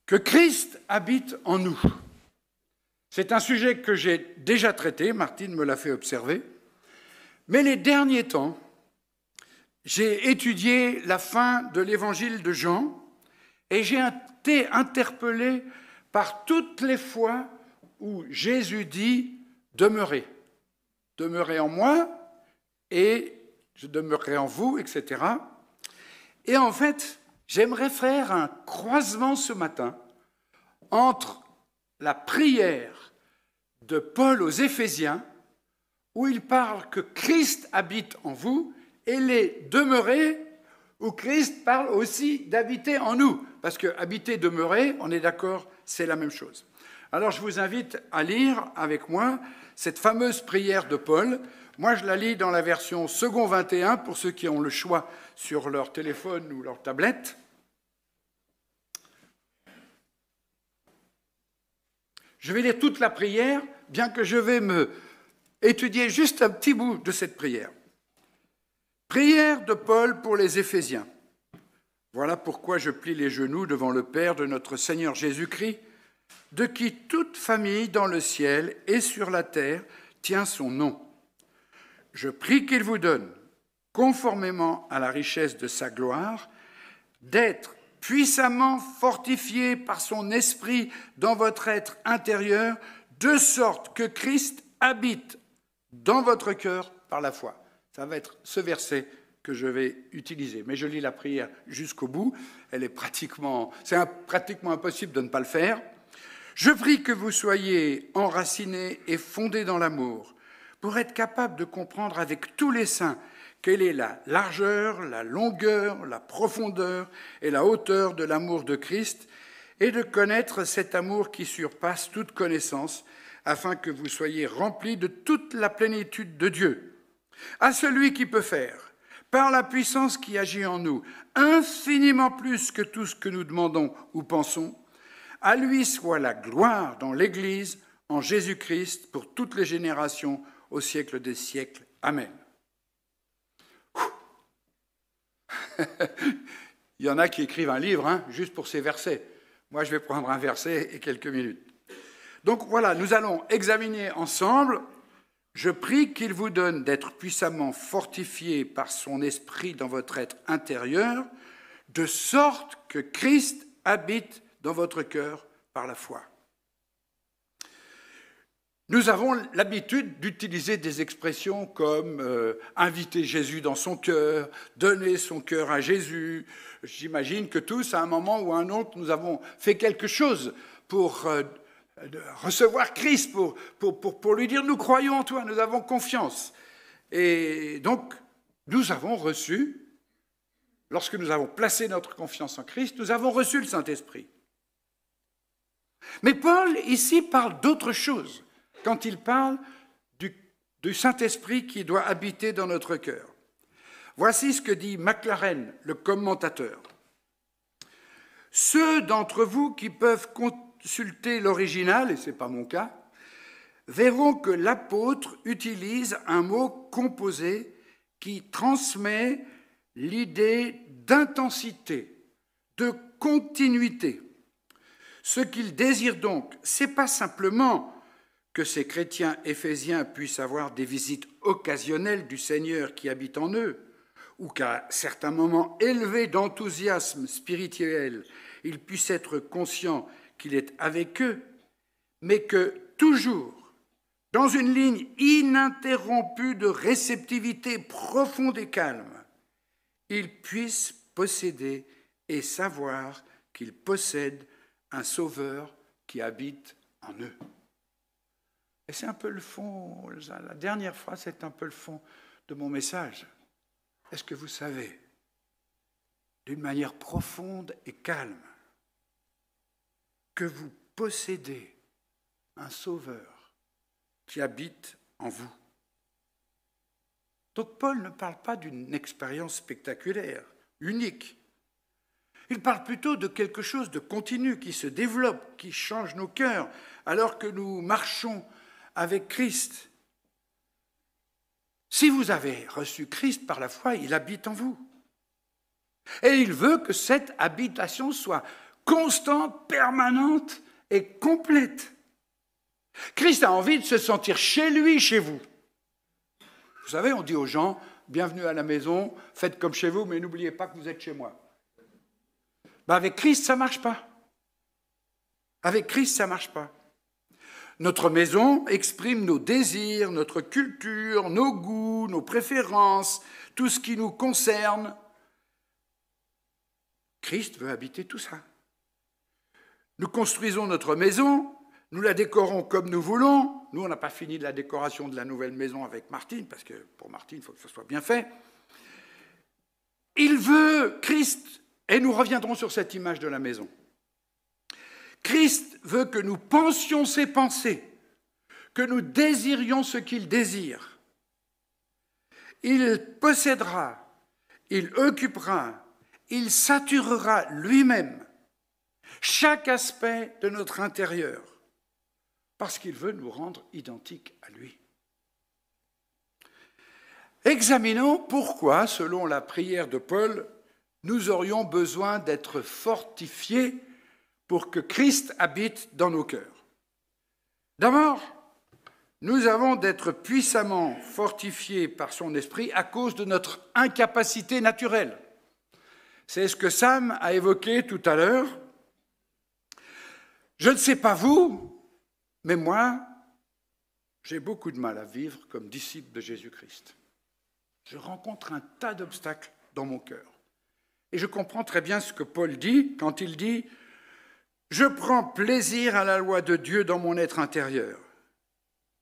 que Christ habite en nous. C'est un sujet que j'ai déjà traité, Martine me l'a fait observer, mais les derniers temps, j'ai étudié la fin de l'évangile de Jean et j'ai été interpellé par toutes les fois où Jésus dit « demeurez ». Demeurez en moi et je demeurerai en vous, etc. Et en fait, j'aimerais faire un croisement ce matin entre la prière de Paul aux Éphésiens, où il parle que Christ habite en vous, et les demeurer, où Christ parle aussi d'habiter en nous. Parce que habiter, demeurer, on est d'accord, c'est la même chose. Alors je vous invite à lire avec moi cette fameuse prière de Paul. Moi, je la lis dans la version second 21, pour ceux qui ont le choix sur leur téléphone ou leur tablette. Je vais lire toute la prière, bien que je vais me étudier juste un petit bout de cette prière. Prière de Paul pour les Éphésiens. Voilà pourquoi je plie les genoux devant le Père de notre Seigneur Jésus-Christ, de qui toute famille dans le ciel et sur la terre tient son nom. Je prie qu'il vous donne, conformément à la richesse de sa gloire, d'être puissamment fortifié par son esprit dans votre être intérieur, de sorte que Christ habite dans votre cœur par la foi. Ça va être ce verset que je vais utiliser. Mais je lis la prière jusqu'au bout. C'est pratiquement impossible de ne pas le faire. Je prie que vous soyez enracinés et fondés dans l'amour, pour être capables de comprendre avec tous les saints quelle est la largeur, la longueur, la profondeur et la hauteur de l'amour de Christ, et de connaître cet amour qui surpasse toute connaissance, afin que vous soyez remplis de toute la plénitude de Dieu. À celui qui peut faire, par la puissance qui agit en nous, infiniment plus que tout ce que nous demandons ou pensons, à lui soit la gloire dans l'Église, en Jésus-Christ, pour toutes les générations, au siècle des siècles. Amen. Il y en a qui écrivent un livre, juste pour ces versets. Moi, je vais prendre un verset et quelques minutes. Donc voilà, nous allons examiner ensemble. Je prie qu'il vous donne d'être puissamment fortifié par son esprit dans votre être intérieur, de sorte que Christ habite dans votre cœur par la foi. Nous avons l'habitude d'utiliser des expressions comme inviter Jésus dans son cœur, donner son cœur à Jésus. J'imagine que tous, à un moment ou à un autre, nous avons fait quelque chose pour recevoir Christ, pour lui dire « nous croyons en toi, nous avons confiance ». Et donc, nous avons reçu, lorsque nous avons placé notre confiance en Christ, nous avons reçu le Saint-Esprit. Mais Paul, ici, parle d'autre chose quand il parle du Saint-Esprit qui doit habiter dans notre cœur. Voici ce que dit Maclaren, le commentateur. « Ceux d'entre vous qui peuvent consulter l'original, et ce n'est pas mon cas, verront que l'apôtre utilise un mot composé qui transmet l'idée d'intensité, de continuité. Ce qu'il désire donc, ce n'est pas simplement que ces chrétiens éphésiens puissent avoir des visites occasionnelles du Seigneur qui habite en eux, ou qu'à certains moments élevés d'enthousiasme spirituel, ils puissent être conscients qu'il est avec eux, mais que toujours, dans une ligne ininterrompue de réceptivité profonde et calme, ils puissent posséder et savoir qu'ils possèdent un Sauveur qui habite en eux. Et c'est un peu le fond, la dernière phrase, c'est un peu le fond de mon message. Est-ce que vous savez, d'une manière profonde et calme, que vous possédez un Sauveur qui habite en vous? Donc Paul ne parle pas d'une expérience spectaculaire, unique. Il parle plutôt de quelque chose de continu, qui se développe, qui change nos cœurs, alors que nous marchons avec Christ. Si vous avez reçu Christ par la foi, il habite en vous. Et il veut que cette habitation soit constante, permanente et complète. Christ a envie de se sentir chez lui, chez vous. Vous savez, on dit aux gens, bienvenue à la maison, faites comme chez vous, mais n'oubliez pas que vous êtes chez moi. Ben avec Christ, ça ne marche pas. Avec Christ, ça ne marche pas. Notre maison exprime nos désirs, notre culture, nos goûts, nos préférences, tout ce qui nous concerne. Christ veut habiter tout ça. Nous construisons notre maison, nous la décorons comme nous voulons. Nous, on n'a pas fini de la décoration de la nouvelle maison avec Martine, parce que pour Martine, il faut que ça soit bien fait. Il veut, Christ, et nous reviendrons sur cette image de la maison. Christ veut que nous pensions ses pensées, que nous désirions ce qu'il désire. Il possédera, il occupera, il saturera lui-même chaque aspect de notre intérieur, parce qu'il veut nous rendre identiques à lui. Examinons pourquoi, selon la prière de Paul, nous aurions besoin d'être fortifiés pour que Christ habite dans nos cœurs. D'abord, nous avons d'être puissamment fortifiés par son esprit à cause de notre incapacité naturelle. C'est ce que Sam a évoqué tout à l'heure. Je ne sais pas vous, mais moi, j'ai beaucoup de mal à vivre comme disciple de Jésus-Christ. Je rencontre un tas d'obstacles dans mon cœur. Et je comprends très bien ce que Paul dit quand il dit « Je prends plaisir à la loi de Dieu dans mon être intérieur.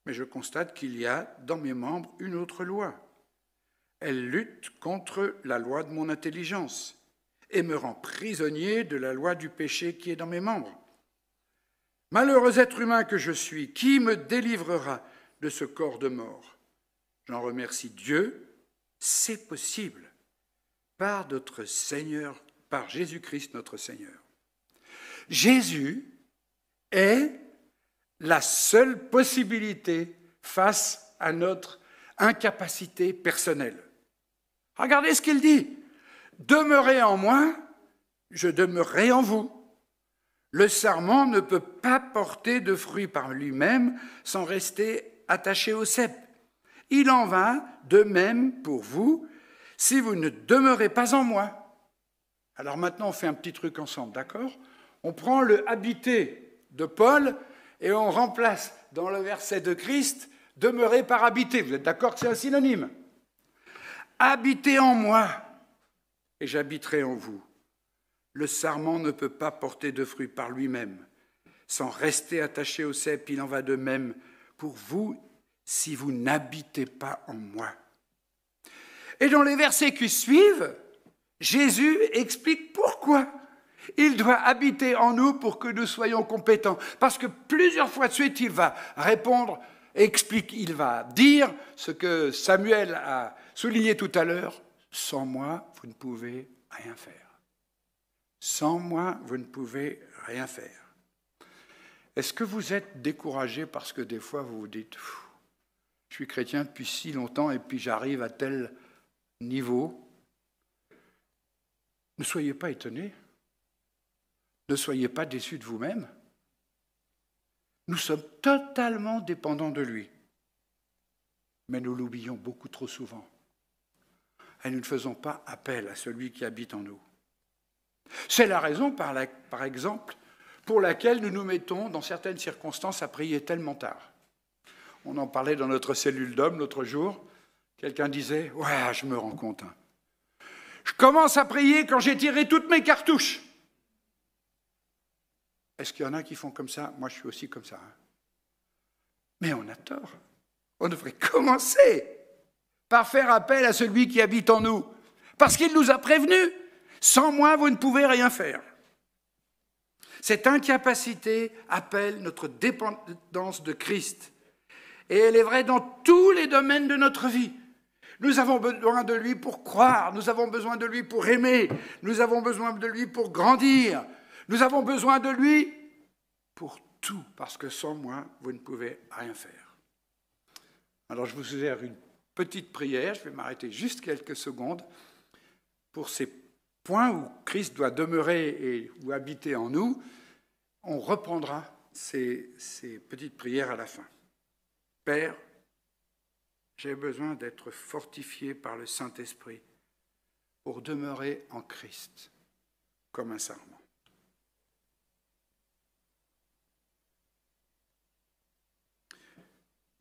Mais je constate qu'il y a dans mes membres une autre loi. Elle lutte contre la loi de mon intelligence et me rend prisonnier de la loi du péché qui est dans mes membres. Malheureux être humain que je suis, qui me délivrera de ce corps de mort? J'en remercie Dieu, c'est possible, par notre Seigneur, par Jésus-Christ notre Seigneur. Jésus est la seule possibilité face à notre incapacité personnelle. Regardez ce qu'il dit. Demeurez en moi, je demeurerai en vous. Le sarment ne peut pas porter de fruits par lui-même sans rester attaché au cep. Il en va de même pour vous si vous ne demeurez pas en moi. Alors maintenant, on fait un petit truc ensemble, d'accord? On prend le habiter de Paul et on remplace dans le verset de Christ « demeurer par habiter ». Vous êtes d'accord que c'est un synonyme? Habitez en moi et j'habiterai en vous. Le sarment ne peut pas porter de fruits par lui-même. Sans rester attaché au cep, il en va de même pour vous si vous n'habitez pas en moi. Et dans les versets qui suivent, Jésus explique pourquoi il doit habiter en nous pour que nous soyons compétents. Parce que plusieurs fois de suite, il va répondre, il va dire ce que Samuel a souligné tout à l'heure. Sans moi, vous ne pouvez rien faire. Sans moi, vous ne pouvez rien faire. Est-ce que vous êtes découragé parce que des fois vous vous dites « Je suis chrétien depuis si longtemps et puis j'arrive à tel niveau ». Ne soyez pas étonnés. Ne soyez pas déçus de vous-même. Nous sommes totalement dépendants de lui. Mais nous l'oublions beaucoup trop souvent. Et nous ne faisons pas appel à celui qui habite en nous. C'est la raison, par exemple, pour laquelle nous nous mettons, dans certaines circonstances, à prier tellement tard. On en parlait dans notre cellule d'hommes l'autre jour. Quelqu'un disait « Ouais, je me rends compte. Je commence à prier quand j'ai tiré toutes mes cartouches. » Est-ce qu'il y en a qui font comme ça? Moi, je suis aussi comme ça. Mais on a tort. On devrait commencer par faire appel à celui qui habite en nous. Parce qu'il nous a prévenus. Sans moi, vous ne pouvez rien faire. Cette incapacité appelle notre dépendance de Christ. Et elle est vraie dans tous les domaines de notre vie. Nous avons besoin de lui pour croire, nous avons besoin de lui pour aimer, nous avons besoin de lui pour grandir, nous avons besoin de lui pour tout, parce que sans moi, vous ne pouvez rien faire. Alors je vous suggère une petite prière, je vais m'arrêter juste quelques secondes pour ces point où Christ doit demeurer ou habiter en nous, on reprendra ces petites prières à la fin. Père, j'ai besoin d'être fortifié par le Saint-Esprit pour demeurer en Christ comme un sarment.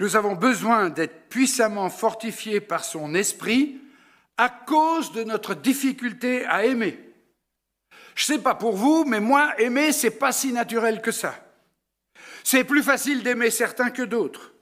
Nous avons besoin d'être puissamment fortifiés par son esprit à cause de notre difficulté à aimer. Je ne sais pas pour vous, mais moi, aimer, ce n'est pas si naturel que ça. C'est plus facile d'aimer certains que d'autres.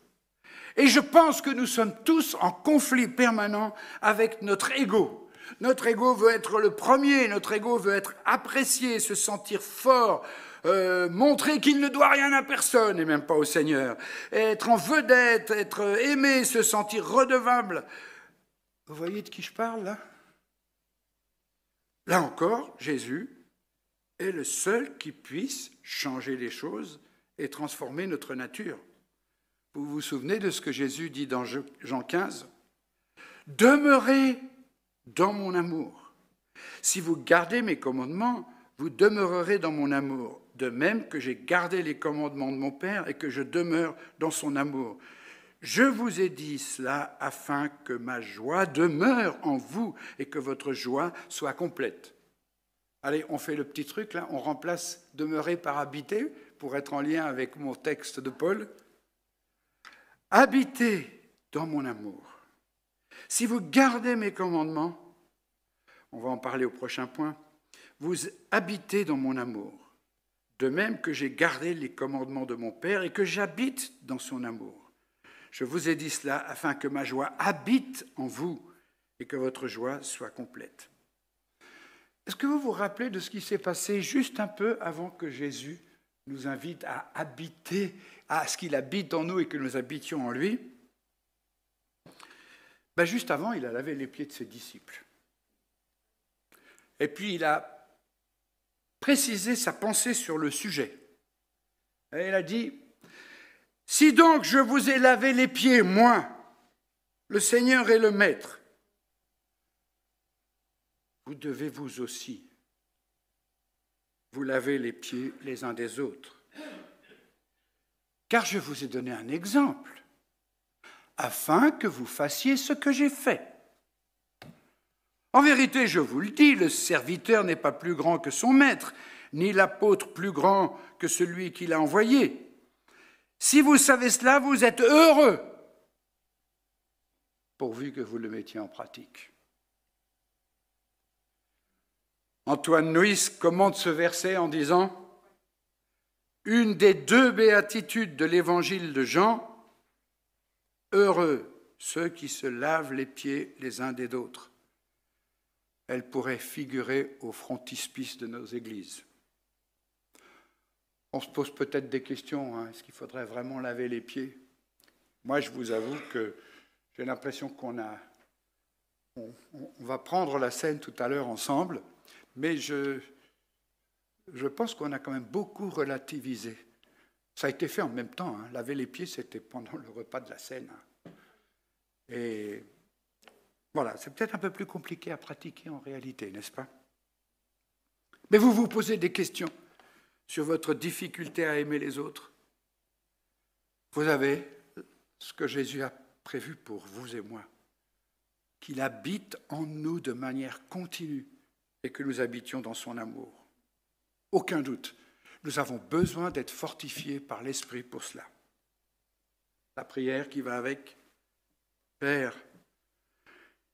Et je pense que nous sommes tous en conflit permanent avec notre ego. Notre ego veut être le premier, notre ego veut être apprécié, se sentir fort, montrer qu'il ne doit rien à personne, et même pas au Seigneur, être en vedette, être aimé, se sentir redevable. Vous voyez de qui je parle, là? Là encore, Jésus est le seul qui puisse changer les choses et transformer notre nature. Vous vous souvenez de ce que Jésus dit dans Jean 15 ? « Demeurez dans mon amour. Si vous gardez mes commandements, vous demeurerez dans mon amour. De même que j'ai gardé les commandements de mon Père et que je demeure dans son amour. Je vous ai dit cela afin que ma joie demeure en vous et que votre joie soit complète. » Allez, on fait le petit truc, là, on remplace « demeurer » par « habiter » pour être en lien avec mon texte de Paul. « Habitez dans mon amour. Si vous gardez mes commandements, on va en parler au prochain point, vous habitez dans mon amour. De même que j'ai gardé les commandements de mon Père et que j'habite dans son amour. Je vous ai dit cela afin que ma joie habite en vous et que votre joie soit complète. » Est-ce que vous vous rappelez de ce qui s'est passé juste un peu avant que Jésus nous invite à habiter, à ce qu'il habite en nous et que nous habitions en lui? Juste avant, il a lavé les pieds de ses disciples. Et puis il a précisé sa pensée sur le sujet. Et il a dit, « Si donc je vous ai lavé les pieds, moi, le Seigneur et le Maître, vous devez vous aussi vous laver les pieds les uns des autres. Car je vous ai donné un exemple, afin que vous fassiez ce que j'ai fait. En vérité, je vous le dis, le serviteur n'est pas plus grand que son maître, ni l'apôtre plus grand que celui qui l'a envoyé. Si vous savez cela, vous êtes heureux, pourvu que vous le mettiez en pratique. » Antoine Nuis commente ce verset en disant « Une des deux béatitudes de l'évangile de Jean, heureux ceux qui se lavent les pieds les uns des autres. » Elle pourrait figurer au frontispice de nos églises. On se pose peut-être des questions, est-ce qu'il faudrait vraiment laver les pieds? Moi, je vous avoue que j'ai l'impression qu'on va prendre la scène tout à l'heure ensemble, mais je pense qu'on a quand même beaucoup relativisé. Ça a été fait en même temps. Laver les pieds, c'était pendant le repas de la Seine. Et voilà, c'est peut-être un peu plus compliqué à pratiquer en réalité, n'est-ce pas? Mais vous vous posez des questions sur votre difficulté à aimer les autres. Vous avez ce que Jésus a prévu pour vous et moi, qu'il habite en nous de manière continue et que nous habitions dans son amour. Aucun doute, nous avons besoin d'être fortifiés par l'Esprit pour cela. La prière qui va avec, Père,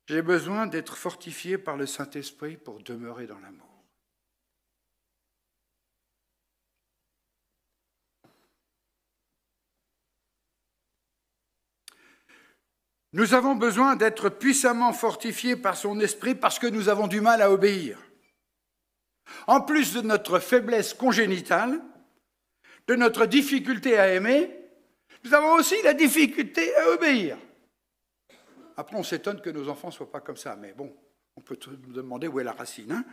j'ai besoin d'être fortifié par le Saint-Esprit pour demeurer dans l'amour. Nous avons besoin d'être puissamment fortifiés par son esprit parce que nous avons du mal à obéir. En plus de notre faiblesse congénitale, de notre difficulté à aimer, nous avons aussi la difficulté à obéir. Après, on s'étonne que nos enfants ne soient pas comme ça, mais bon, on peut se demander où est la racine.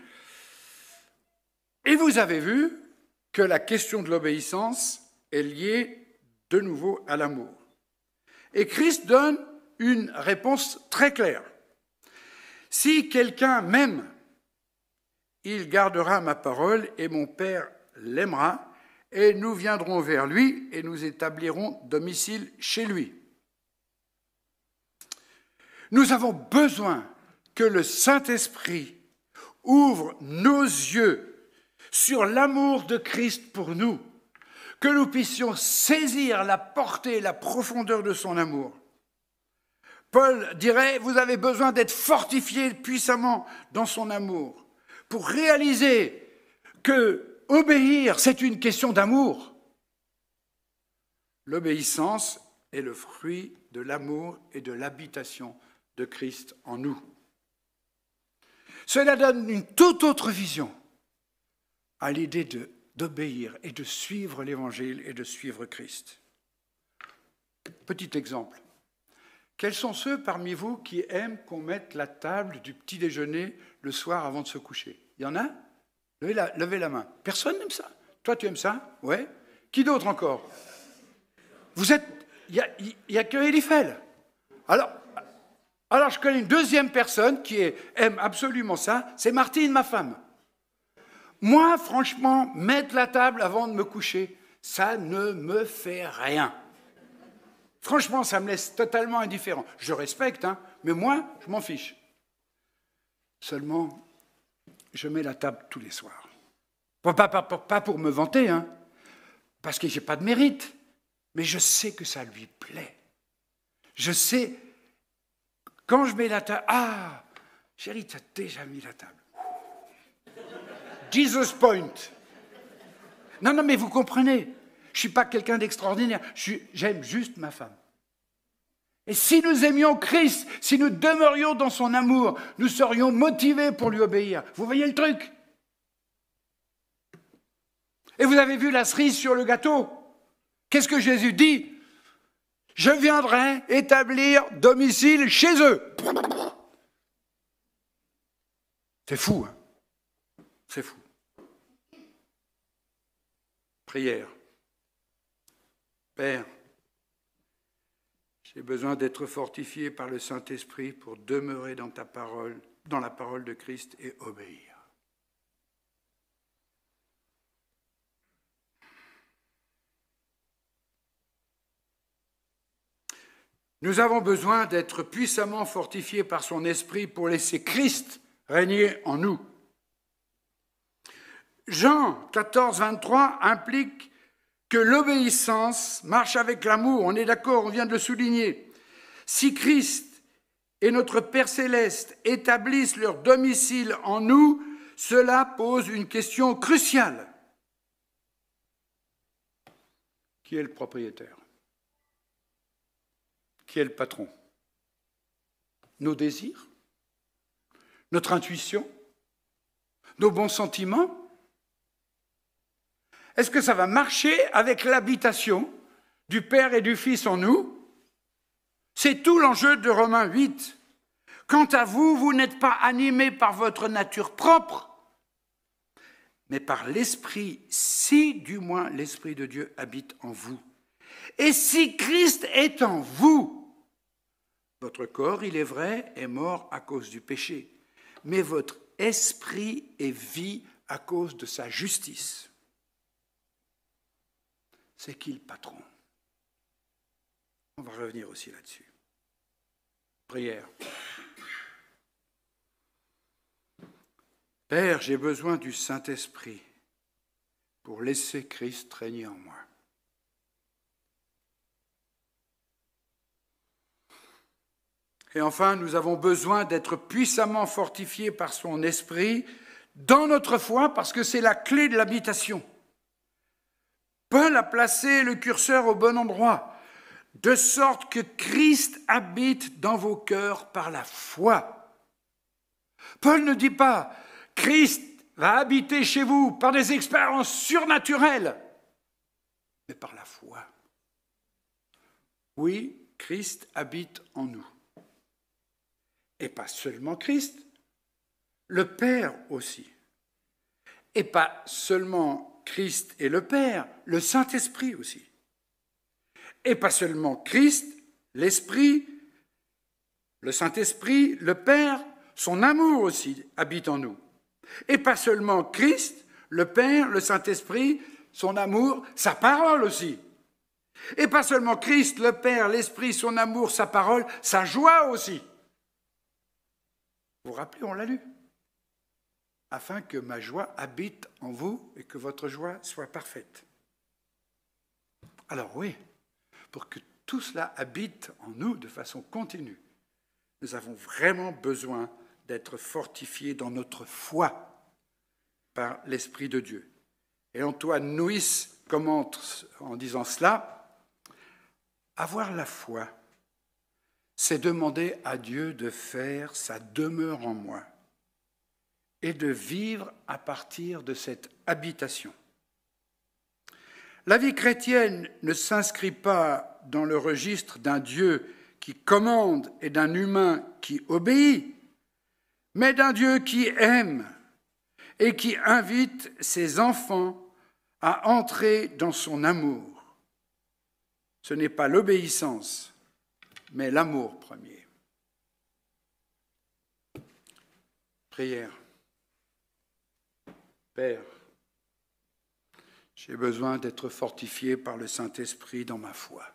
Et vous avez vu que la question de l'obéissance est liée de nouveau à l'amour. Et Christ donne une réponse très claire. Si quelqu'un m'aime, il gardera ma parole et mon Père l'aimera, et nous viendrons vers lui et nous établirons domicile chez lui. Nous avons besoin que le Saint-Esprit ouvre nos yeux sur l'amour de Christ pour nous, que nous puissions saisir la portée et la profondeur de son amour. Paul dirait, vous avez besoin d'être fortifiés puissamment dans son amour pour réaliser que obéir, c'est une question d'amour. L'obéissance est le fruit de l'amour et de l'habitation de Christ en nous. Cela donne une toute autre vision à l'idée d'obéir et de suivre l'Évangile et de suivre Christ. Petit exemple. Quels sont ceux parmi vous qui aiment qu'on mette la table du petit déjeuner le soir avant de se coucher? Il y en a? Levez la main. Personne n'aime ça? Toi, tu aimes ça? Ouais. Qui d'autre encore? Vous êtes... Il n'y a que Eliphel. Alors, je connais une deuxième personne qui aime absolument ça, c'est Martine, ma femme. Moi, franchement, mettre la table avant de me coucher, ça ne me fait rien. Franchement, ça me laisse totalement indifférent. Je respecte, hein, mais moi, je m'en fiche. Seulement, je mets la table tous les soirs. Pas pour me vanter, hein, parce que je n'ai pas de mérite, mais je sais que ça lui plaît. Je sais, quand je mets la table, ah, chérie, tu as déjà mis la table. Jesus point. Non, mais vous comprenez. Je ne suis pas quelqu'un d'extraordinaire. J'aime juste ma femme. Et si nous aimions Christ, si nous demeurions dans son amour, nous serions motivés pour lui obéir. Vous voyez le truc? Et vous avez vu la cerise sur le gâteau? Qu'est-ce que Jésus dit? Je viendrai établir domicile chez eux. C'est fou, hein? C'est fou. Prière. Père, j'ai besoin d'être fortifié par le Saint-Esprit pour demeurer dans ta parole, dans la parole de Christ et obéir. Nous avons besoin d'être puissamment fortifiés par son Esprit pour laisser Christ régner en nous. Jean 14, 23 implique que l'obéissance marche avec l'amour. On est d'accord, on vient de le souligner. Si Christ et notre Père céleste établissent leur domicile en nous, cela pose une question cruciale. Qui est le propriétaire? Qui est le patron? Nos désirs? Notre intuition? Nos bons sentiments? Est-ce que ça va marcher avec l'habitation du Père et du Fils en nous? C'est tout l'enjeu de Romains 8. Quant à vous, vous n'êtes pas animés par votre nature propre, mais par l'Esprit, si du moins l'Esprit de Dieu habite en vous. Et si Christ est en vous, votre corps, il est vrai, est mort à cause du péché, mais votre esprit est vie à cause de sa justice. C'est qui le patron? On va revenir aussi là-dessus. Prière. Père, j'ai besoin du Saint-Esprit pour laisser Christ régner en moi. Et enfin, nous avons besoin d'être puissamment fortifiés par son Esprit dans notre foi, parce que c'est la clé de l'habitation. Paul a placé le curseur au bon endroit, de sorte que Christ habite dans vos cœurs par la foi. Paul ne dit pas « Christ va habiter chez vous par des expériences surnaturelles », mais par la foi. Oui, Christ habite en nous. Et pas seulement Christ, le Père aussi. Et pas seulement Christ et le Père, le Saint-Esprit aussi. Et pas seulement Christ, l'Esprit, le Saint-Esprit, le Père, son amour aussi habite en nous. Et pas seulement Christ, le Père, le Saint-Esprit, son amour, sa parole aussi. Et pas seulement Christ, le Père, l'Esprit, son amour, sa parole, sa joie aussi. Vous vous rappelez, on l'a lu. Afin que ma joie habite en vous et que votre joie soit parfaite. Alors oui, pour que tout cela habite en nous de façon continue, nous avons vraiment besoin d'être fortifiés dans notre foi par l'Esprit de Dieu. Et Antoine Nuis commente en disant cela, avoir la foi, c'est demander à Dieu de faire sa demeure en moi et de vivre à partir de cette habitation. La vie chrétienne ne s'inscrit pas dans le registre d'un Dieu qui commande et d'un humain qui obéit, mais d'un Dieu qui aime et qui invite ses enfants à entrer dans son amour. Ce n'est pas l'obéissance, mais l'amour premier. Prière. Père, j'ai besoin d'être fortifié par le Saint-Esprit dans ma foi.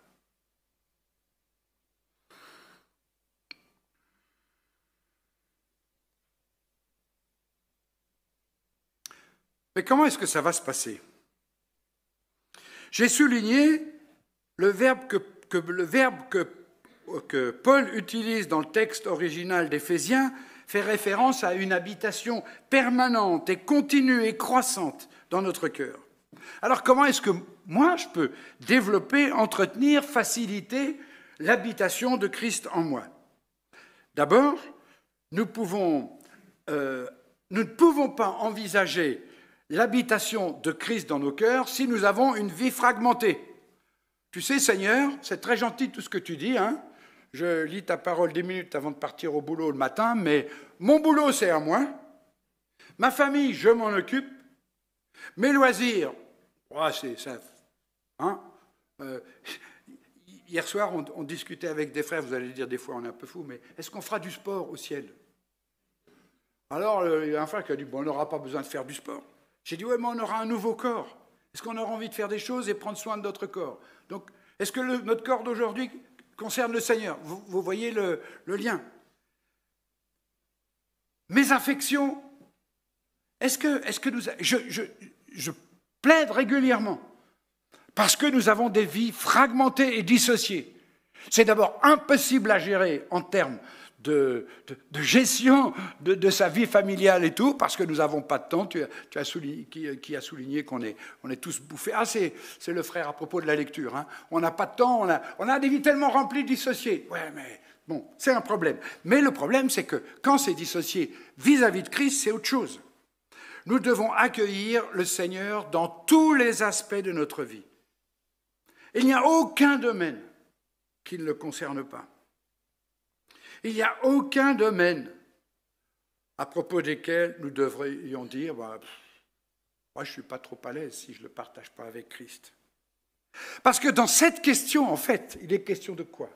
Mais comment est-ce que ça va se passer? J'ai souligné le verbe que Paul utilise dans le texte original d'Éphésiens fait référence à une habitation permanente et continue et croissante dans notre cœur. Alors comment est-ce que moi je peux développer, entretenir, faciliter l'habitation de Christ en moi? D'abord, nous ne pouvons pas envisager l'habitation de Christ dans nos cœurs si nous avons une vie fragmentée. Tu sais, Seigneur, c'est très gentil tout ce que tu dis, hein. Je lis ta parole 10 minutes avant de partir au boulot le matin, mais mon boulot, c'est à moi. Ma famille, je m'en occupe. Mes loisirs, c'est ça. Hein, hier soir, on discutait avec des frères, vous allez dire des fois on est un peu fou, mais est-ce qu'on fera du sport au ciel? Alors, il y a un frère qui a dit, bon, on n'aura pas besoin de faire du sport. J'ai dit, ouais, mais on aura un nouveau corps. Est-ce qu'on aura envie de faire des choses et prendre soin de notre corps? Donc, est-ce que notre corps d'aujourd'hui concerne le Seigneur? Vous voyez le lien. Mes affections, est-ce que nous... Je plaide régulièrement parce que nous avons des vies fragmentées et dissociées. C'est d'abord impossible à gérer en termes de gestion de sa vie familiale et tout, parce que nous n'avons pas de temps. Tu as souligné, qui a souligné qu'on est tous bouffés. Ah, c'est le frère à propos de la lecture. Hein. On n'a pas de temps, on a des vies tellement remplies, dissociées. Ouais, mais bon, c'est un problème. Mais le problème, c'est que quand c'est dissocié vis-à-vis de Christ, c'est autre chose. Nous devons accueillir le Seigneur dans tous les aspects de notre vie. Il n'y a aucun domaine qui ne le concerne pas. Il n'y a aucun domaine à propos desquels nous devrions dire moi, je ne suis pas trop à l'aise si je ne le partage pas avec Christ. Parce que dans cette question, en fait, il est question de quoi?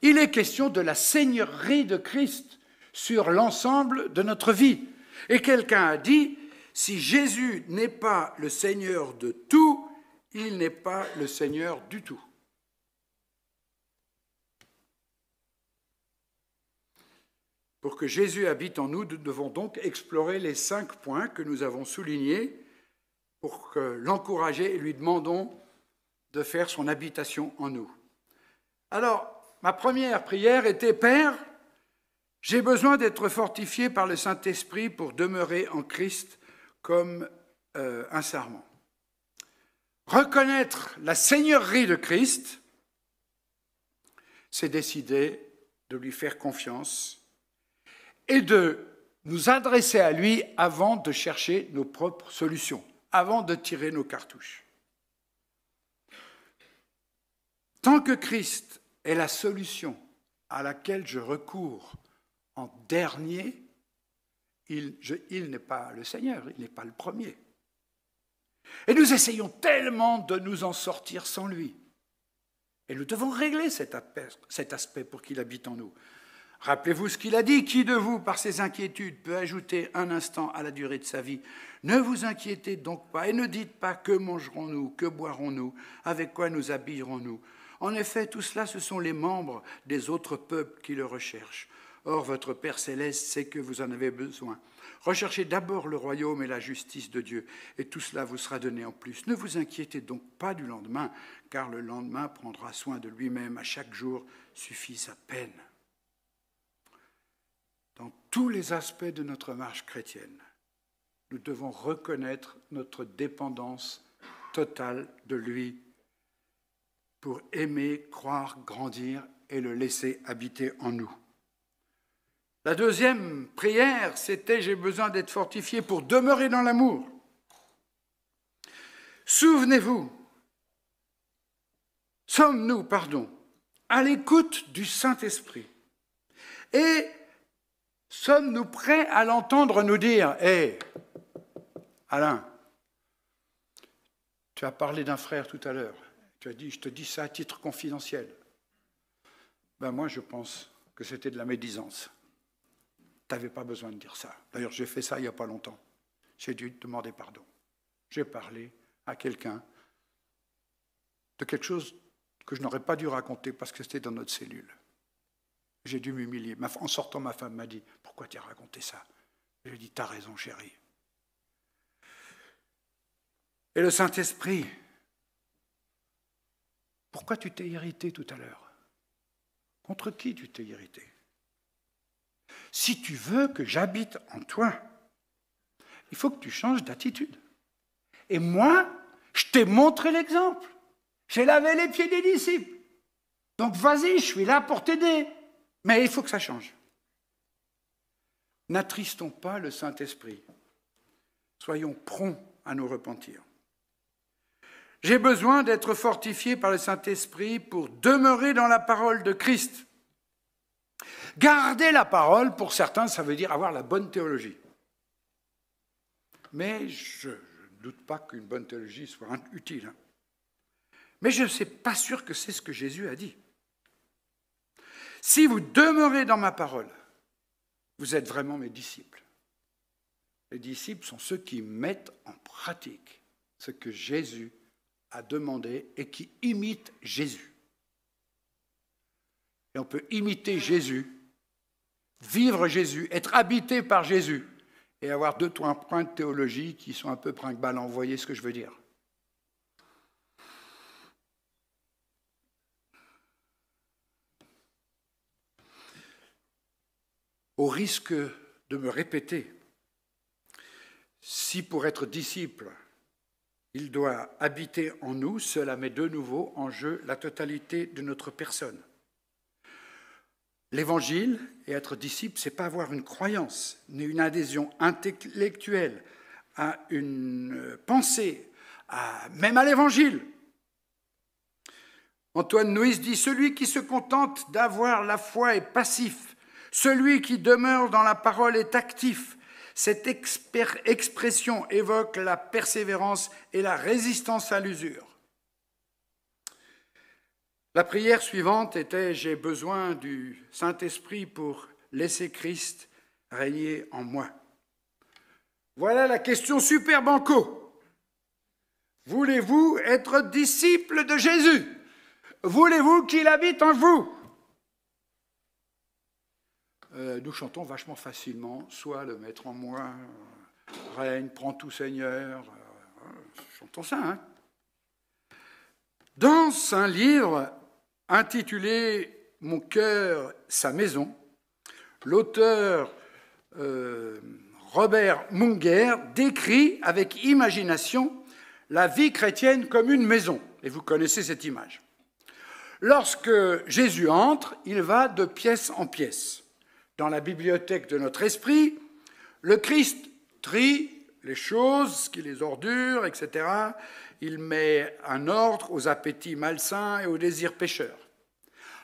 Il est question de la seigneurie de Christ sur l'ensemble de notre vie. Et quelqu'un a dit, si Jésus n'est pas le Seigneur de tout, il n'est pas le Seigneur du tout. Pour que Jésus habite en nous, nous devons donc explorer les 5 points que nous avons soulignés pour l'encourager et lui demandons de faire son habitation en nous. Alors, ma première prière était « Père, j'ai besoin d'être fortifié par le Saint-Esprit pour demeurer en Christ comme un sarment. » Reconnaître la seigneurie de Christ, c'est décider de lui faire confiance et de nous adresser à lui avant de chercher nos propres solutions, avant de tirer nos cartouches. Tant que Christ est la solution à laquelle je recours en dernier, il n'est pas le Seigneur, il n'est pas le premier. Et nous essayons tellement de nous en sortir sans lui. Et nous devons régler cet aspect pour qu'il habite en nous. Rappelez-vous ce qu'il a dit. Qui de vous, par ses inquiétudes, peut ajouter un instant à la durée de sa vie? Ne vous inquiétez donc pas et ne dites pas que mangerons-nous, que boirons-nous, avec quoi nous habillerons-nous. En effet, tout cela, ce sont les membres des autres peuples qui le recherchent. Or, votre Père céleste sait que vous en avez besoin. Recherchez d'abord le royaume et la justice de Dieu, et tout cela vous sera donné en plus. Ne vous inquiétez donc pas du lendemain, car le lendemain prendra soin de lui-même. À chaque jour suffit sa peine. Dans tous les aspects de notre marche chrétienne, nous devons reconnaître notre dépendance totale de lui pour aimer, croire, grandir et le laisser habiter en nous. La deuxième prière, c'était « J'ai besoin d'être fortifié pour demeurer dans l'amour ». Souvenez-vous, sommes-nous, à l'écoute du Saint-Esprit et sommes-nous prêts à l'entendre nous dire « Hé, Alain, tu as parlé d'un frère tout à l'heure, tu as dit « Je te dis ça à titre confidentiel ». Ben moi, je pense que c'était de la médisance. Tu n'avais pas besoin de dire ça. D'ailleurs, j'ai fait ça il n'y a pas longtemps. J'ai dû te demander pardon. J'ai parlé à quelqu'un de quelque chose que je n'aurais pas dû raconter parce que c'était dans notre cellule. J'ai dû m'humilier. En sortant, ma femme m'a dit « Pourquoi tu as raconté ça ?» J'ai dit « T'as raison, chérie. » Et le Saint-Esprit, pourquoi tu t'es irrité tout à l'heure? Contre qui tu t'es irrité? Si tu veux que j'habite en toi, il faut que tu changes d'attitude. Et moi, je t'ai montré l'exemple. J'ai lavé les pieds des disciples. Donc vas-y, je suis là pour t'aider. Mais il faut que ça change. N'attristons pas le Saint-Esprit. Soyons prompts à nous repentir. J'ai besoin d'être fortifié par le Saint-Esprit pour demeurer dans la parole de Christ. Garder la parole, pour certains, ça veut dire avoir la bonne théologie. Mais je ne doute pas qu'une bonne théologie soit utile. Mais je ne suis pas sûr que c'est ce que Jésus a dit. Si vous demeurez dans ma parole, vous êtes vraiment mes disciples. Les disciples sont ceux qui mettent en pratique ce que Jésus a demandé et qui imitent Jésus. Et on peut imiter Jésus, vivre Jésus, être habité par Jésus et avoir 2-3 points de théologie qui sont un peu brinque-ballants. Vous voyez ce que je veux dire? Au risque de me répéter, si pour être disciple, il doit habiter en nous, cela met de nouveau en jeu la totalité de notre personne. L'évangile et être disciple, ce n'est pas avoir une croyance, ni une adhésion intellectuelle à une pensée, même à l'évangile. Antoine Nuis dit « Celui qui se contente d'avoir la foi est passif, celui qui demeure dans la parole est actif. » Cette expression évoque la persévérance et la résistance à l'usure. La prière suivante était « J'ai besoin du Saint-Esprit pour laisser Christ régner en moi ». Voilà la question super banco. Voulez-vous être disciple de Jésus? Voulez-vous qu'il habite en vous? Nous chantons vachement facilement, soit le Maître en moi, règne, prends tout Seigneur, chantons ça. Hein. Dans un livre intitulé « Mon cœur, sa maison », l'auteur Robert Munger décrit avec imagination la vie chrétienne comme une maison. Et vous connaissez cette image. Lorsque Jésus entre, il va de pièce en pièce. Dans la bibliothèque de notre esprit, le Christ trie les choses, les ordures, etc. Il met un ordre aux appétits malsains et aux désirs pécheurs.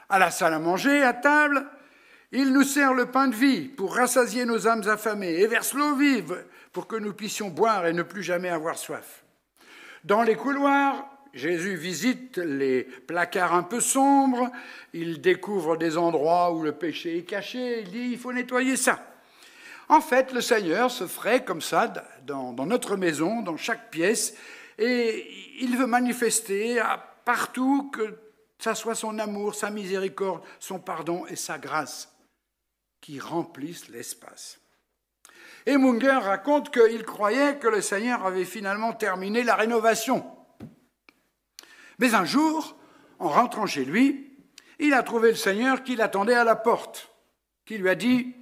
À la salle à manger, à table, il nous sert le pain de vie pour rassasier nos âmes affamées et verse l'eau vive pour que nous puissions boire et ne plus jamais avoir soif. Dans les couloirs, Jésus visite les placards un peu sombres, il découvre des endroits où le péché est caché, il dit il faut nettoyer ça. En fait, le Seigneur se ferait comme ça dans notre maison, dans chaque pièce, et il veut manifester partout que ça soit son amour, sa miséricorde, son pardon et sa grâce qui remplissent l'espace. Et Munger raconte qu'il croyait que le Seigneur avait finalement terminé la rénovation. Mais un jour, en rentrant chez lui, il a trouvé le Seigneur qui l'attendait à la porte, qui lui a dit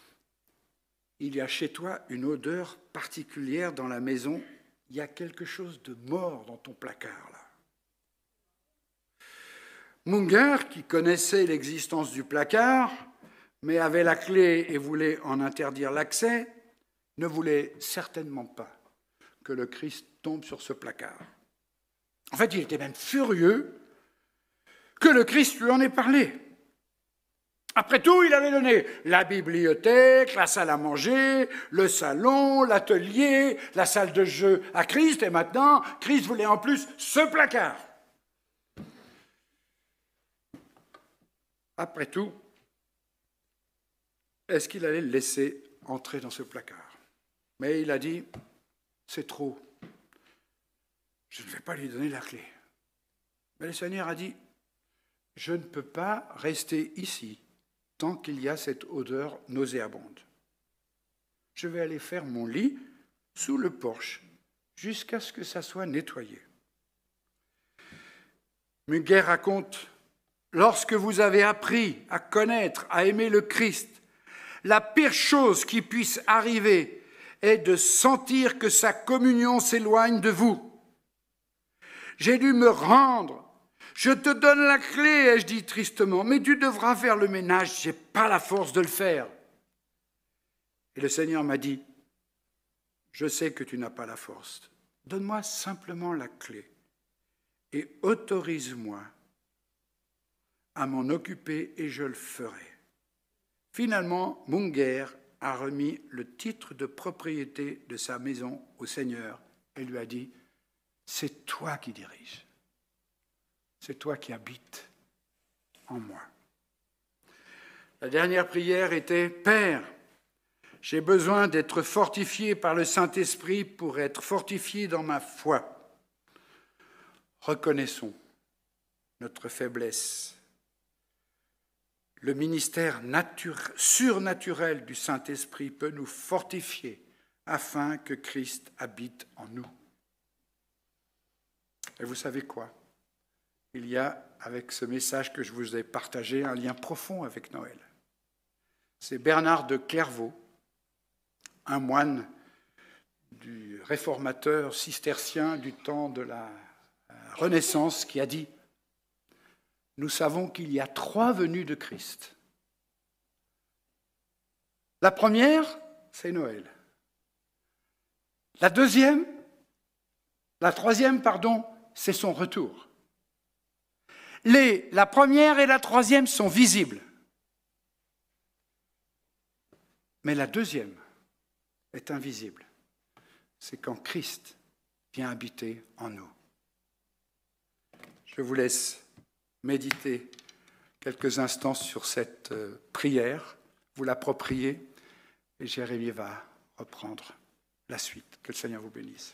« Il y a chez toi une odeur particulière dans la maison, il y a quelque chose de mort dans ton placard là. » Munger, qui connaissait l'existence du placard, mais avait la clé et voulait en interdire l'accès, ne voulait certainement pas que le Christ tombe sur ce placard. En fait, il était même furieux que le Christ lui en ait parlé. Après tout, il avait donné la bibliothèque, la salle à manger, le salon, l'atelier, la salle de jeu à Christ, et maintenant, Christ voulait en plus ce placard. Après tout, est-ce qu'il allait le laisser entrer dans ce placard? Mais il a dit, c'est trop. Je ne vais pas lui donner la clé. Mais le Seigneur a dit, je ne peux pas rester ici tant qu'il y a cette odeur nauséabonde. Je vais aller faire mon lit sous le porche jusqu'à ce que ça soit nettoyé. Munger raconte, lorsque vous avez appris à connaître, à aimer le Christ, la pire chose qui puisse arriver est de sentir que sa communion s'éloigne de vous. J'ai dû me rendre. Je te donne la clé, ai-je dit tristement, mais tu devras faire le ménage, je n'ai pas la force de le faire. Et le Seigneur m'a dit, je sais que tu n'as pas la force. Donne-moi simplement la clé et autorise-moi à m'en occuper et je le ferai. Finalement, Munger a remis le titre de propriété de sa maison au Seigneur et lui a dit, c'est toi qui diriges, c'est toi qui habites en moi. La dernière prière était, Père, j'ai besoin d'être fortifié par le Saint-Esprit pour être fortifié dans ma foi. Reconnaissons notre faiblesse. Le ministère surnaturel du Saint-Esprit peut nous fortifier afin que Christ habite en nous. Et vous savez quoi? Il y a, avec ce message que je vous ai partagé, un lien profond avec Noël. C'est Bernard de Clairvaux, un moine du réformateur cistercien du temps de la Renaissance, qui a dit « Nous savons qu'il y a 3 venues de Christ. La première, c'est Noël. La troisième, c'est son retour. La première et la troisième sont visibles. Mais la deuxième est invisible. C'est quand Christ vient habiter en nous. Je vous laisse méditer quelques instants sur cette prière, vous l'approprier, et Jérémie va reprendre la suite. Que le Seigneur vous bénisse.